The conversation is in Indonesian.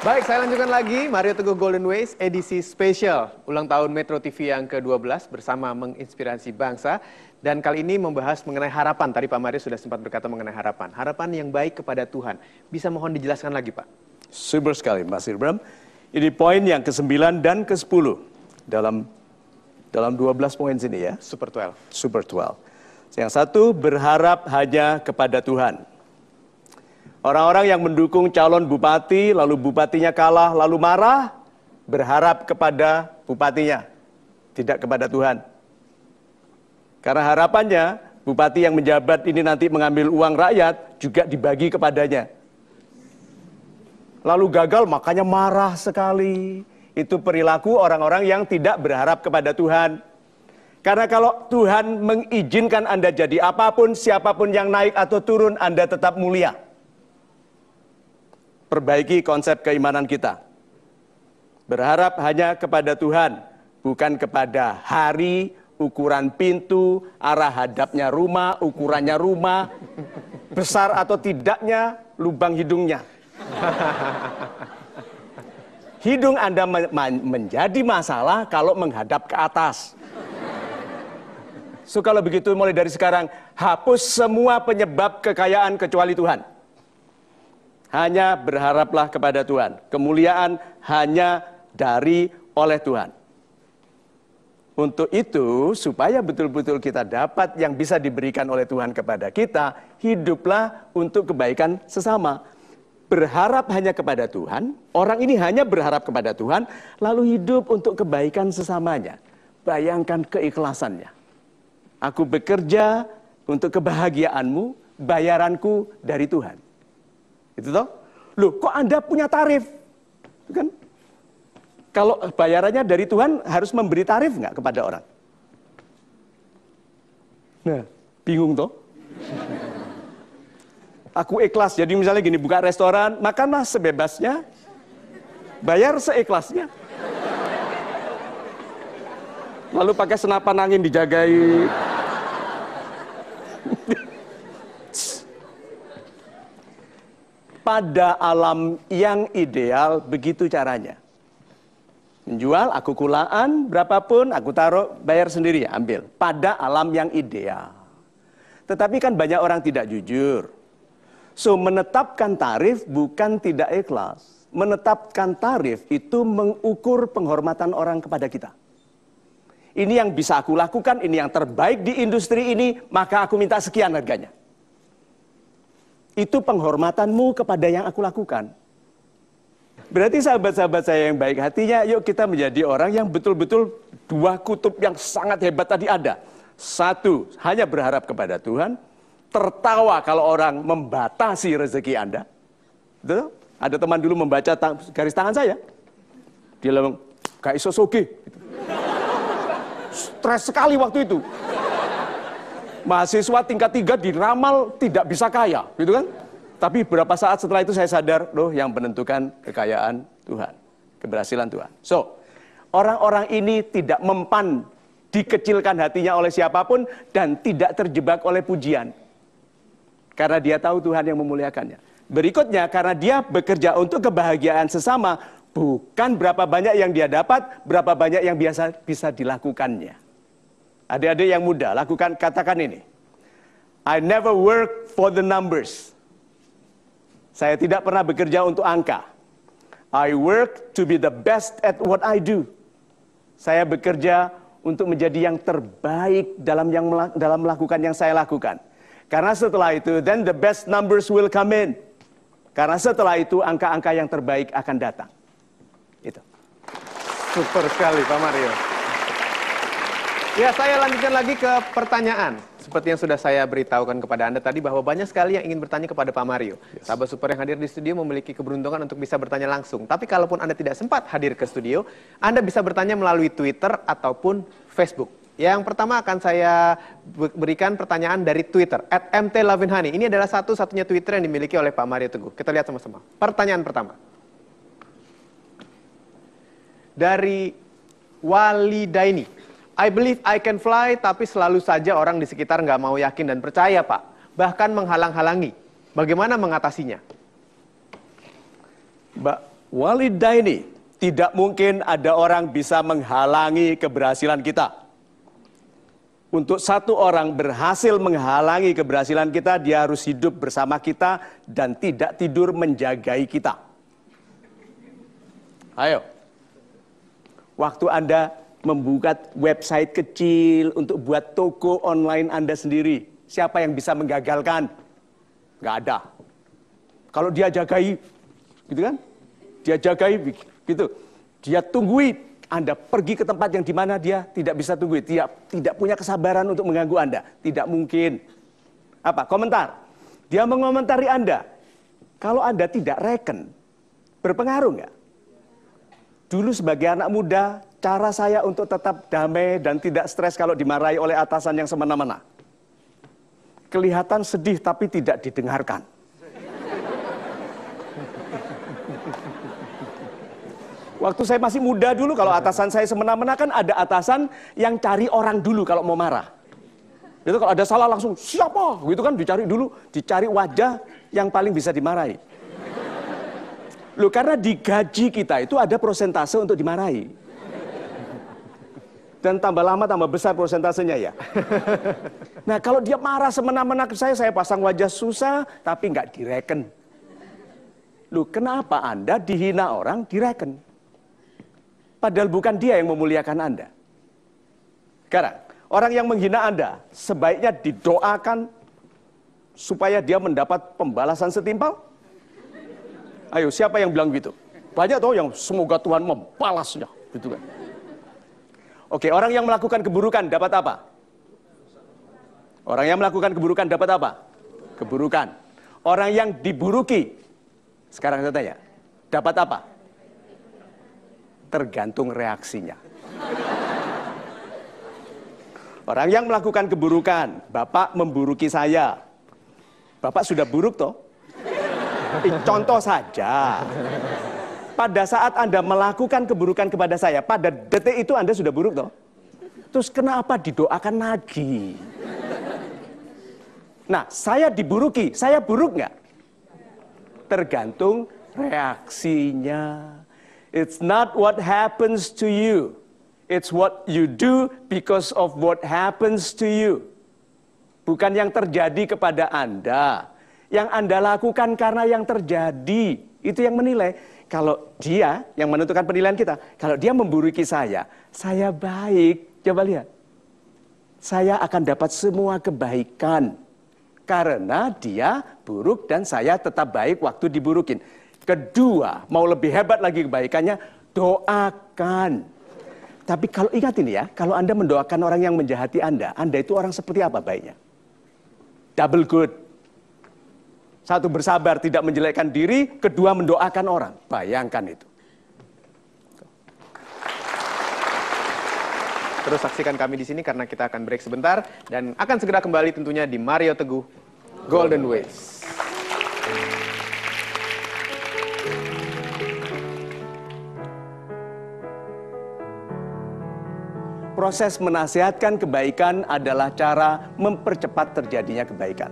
Baik, saya lanjutkan lagi. Mario Teguh Golden Ways, edisi spesial ulang tahun Metro TV yang ke-12 bersama menginspirasi bangsa. Dan kali ini membahas mengenai harapan. Tadi Pak Mario sudah sempat berkata mengenai harapan. Harapan yang baik kepada Tuhan. Bisa mohon dijelaskan lagi, Pak? Super sekali, Mas Irbram. Ini poin yang ke-9 dan ke-10 dalam 12 poin sini ya. Super 12. Super 12. Yang satu, berharap hanya kepada Tuhan. Orang-orang yang mendukung calon bupati, lalu bupatinya kalah, lalu marah, berharap kepada bupatinya, tidak kepada Tuhan. Karena harapannya, bupati yang menjabat ini nanti mengambil uang rakyat, juga dibagi kepadanya. Lalu gagal, makanya marah sekali. Itu perilaku orang-orang yang tidak berharap kepada Tuhan. Karena kalau Tuhan mengizinkan Anda jadi apapun, siapapun yang naik atau turun, Anda tetap mulia. Perbaiki konsep keimanan kita. Berharap hanya kepada Tuhan, bukan kepada hari, ukuran pintu, arah hadapnya rumah, ukurannya rumah, besar atau tidaknya lubang hidungnya. Hidung Anda menjadi masalah kalau menghadap ke atas. So kalau begitu mulai dari sekarang, hapus semua penyebab kekayaan kecuali Tuhan. Hanya berharaplah kepada Tuhan. Kemuliaan hanya dari oleh Tuhan. Untuk itu, supaya betul-betul kita dapat yang bisa diberikan oleh Tuhan kepada kita, hiduplah untuk kebaikan sesama. Berharap hanya kepada Tuhan, orang ini hanya berharap kepada Tuhan, lalu hidup untuk kebaikan sesamanya. Bayangkan keikhlasannya. Aku bekerja untuk kebahagiaanmu, bayaranku dari Tuhan. Itu toh? Loh, kok Anda punya tarif? Kan? Kalau bayarannya dari Tuhan, harus memberi tarif nggak kepada orang? Nah, bingung toh? Aku ikhlas, jadi misalnya gini, buka restoran, makanlah sebebasnya, bayar seikhlasnya. Lalu pakai senapan angin dijagai. Pada alam yang ideal, begitu caranya. Menjual, aku kulaan, berapapun, aku taruh, bayar sendiri, ambil. Pada alam yang ideal. Tetapi kan banyak orang tidak jujur. So, menetapkan tarif bukan tidak ikhlas. Menetapkan tarif itu mengukur penghormatan orang kepada kita. Ini yang bisa aku lakukan, ini yang terbaik di industri ini, maka aku minta sekian harganya. Itu penghormatanmu kepada yang aku lakukan. Berarti sahabat-sahabat saya yang baik hatinya, yuk kita menjadi orang yang betul-betul dua kutub yang sangat hebat tadi ada. Satu, hanya berharap kepada Tuhan. Tertawa kalau orang membatasi rezeki Anda. Betul? Ada teman dulu membaca garis tangan saya. Dia bilang, gak iso soge. Stres sekali waktu itu. Mahasiswa tingkat 3 diramal tidak bisa kaya, gitu kan? Tapi beberapa saat setelah itu saya sadar, loh yang menentukan kekayaan Tuhan, keberhasilan Tuhan. So, orang-orang ini tidak mempan dikecilkan hatinya oleh siapapun dan tidak terjebak oleh pujian. Karena dia tahu Tuhan yang memuliakannya. Berikutnya, karena dia bekerja untuk kebahagiaan sesama, bukan berapa banyak yang dia dapat, berapa banyak yang bisa dilakukannya. Adik-adik yang muda, katakan ini. I never work for the numbers. Saya tidak pernah bekerja untuk angka. I work to be the best at what I do. Saya bekerja untuk menjadi yang terbaik dalam melakukan yang saya lakukan. Karena setelah itu, then the best numbers will come in. Karena setelah itu, angka-angka yang terbaik akan datang. Itu. Super sekali, Pak Mario. Ya, saya lanjutkan lagi ke pertanyaan. Seperti yang sudah saya beritahukan kepada Anda tadi, bahwa banyak sekali yang ingin bertanya kepada Pak Mario. Yes. Sahabat Super yang hadir di studio memiliki keberuntungan untuk bisa bertanya langsung. Tapi kalaupun Anda tidak sempat hadir ke studio, Anda bisa bertanya melalui Twitter ataupun Facebook. Yang pertama akan saya berikan pertanyaan dari Twitter, @mtlavinhani. Ini adalah satu-satunya Twitter yang dimiliki oleh Pak Mario Teguh. Kita lihat sama-sama. Pertanyaan pertama. Dari Walidaini. I believe I can fly, tapi selalu saja orang di sekitar nggak mau yakin dan percaya, Pak. Bahkan menghalang-halangi. Bagaimana mengatasinya? Walidaini, tidak mungkin ada orang bisa menghalangi keberhasilan kita. Untuk satu orang berhasil menghalangi keberhasilan kita, dia harus hidup bersama kita dan tidak tidur menjagai kita. Ayo. Waktu Anda membuka website kecil untuk buat toko online Anda sendiri, siapa yang bisa menggagalkan? Nggak ada. Kalau dia jagai, gitu kan? Dia jagai, gitu. Dia tunggui Anda pergi ke tempat yang dimana dia tidak bisa tunggui. Tidak punya kesabaran untuk mengganggu Anda. Tidak mungkin. Apa? Komentar. Dia mengomentari Anda. Kalau Anda tidak reken, berpengaruh nggak? Dulu sebagai anak muda, cara saya untuk tetap damai dan tidak stres kalau dimarahi oleh atasan yang semena-mena. Kelihatan sedih tapi tidak didengarkan. Waktu saya masih muda dulu, kalau atasan saya semena-mena kan ada atasan yang cari orang dulu kalau mau marah. Itu kalau ada salah langsung, siapa? Gitu kan, dicari dulu, dicari wajah yang paling bisa dimarahi. Loh, karena di gaji kita itu ada prosentase untuk dimarahi. Dan tambah lama tambah besar prosentasenya ya. Nah, kalau dia marah semena-mena ke saya pasang wajah susah, tapi nggak direken. Loh, kenapa Anda dihina orang direken? Padahal bukan dia yang memuliakan Anda. Sekarang, orang yang menghina Anda sebaiknya didoakan supaya dia mendapat pembalasan setimpal. Ayo, siapa yang bilang gitu? Banyak toh yang semoga Tuhan membalasnya, gitu kan. Oke, orang yang melakukan keburukan dapat apa? Orang yang melakukan keburukan dapat apa? Keburukan. Orang yang diburuki, sekarang saya tanya, dapat apa? Tergantung reaksinya. Orang yang melakukan keburukan, Bapak memburuki saya. Bapak sudah buruk toh? Contoh saja. Pada saat Anda melakukan keburukan kepada saya, pada detik itu Anda sudah buruk toh? Terus kenapa didoakan lagi? Nah, saya diburuki, saya buruk nggak? Tergantung reaksinya. It's not what happens to you. It's what you do because of what happens to you. Bukan yang terjadi kepada Anda. Yang Anda lakukan karena yang terjadi. Itu yang menilai. Kalau dia yang menentukan penilaian kita. Kalau dia memburuki saya baik. Coba lihat. Saya akan dapat semua kebaikan. Karena dia buruk dan saya tetap baik waktu diburukin. Kedua, mau lebih hebat lagi kebaikannya, doakan. Tapi kalau ingat ini ya, kalau Anda mendoakan orang yang menjahati Anda itu orang seperti apa baiknya? Double good. Satu, bersabar, tidak menjelekkan diri. Kedua, mendoakan orang. Bayangkan itu. Terus saksikan kami di sini karena kita akan break sebentar. Dan akan segera kembali tentunya di Mario Teguh Golden Ways. Proses menasihatkan kebaikan adalah cara mempercepat terjadinya kebaikan.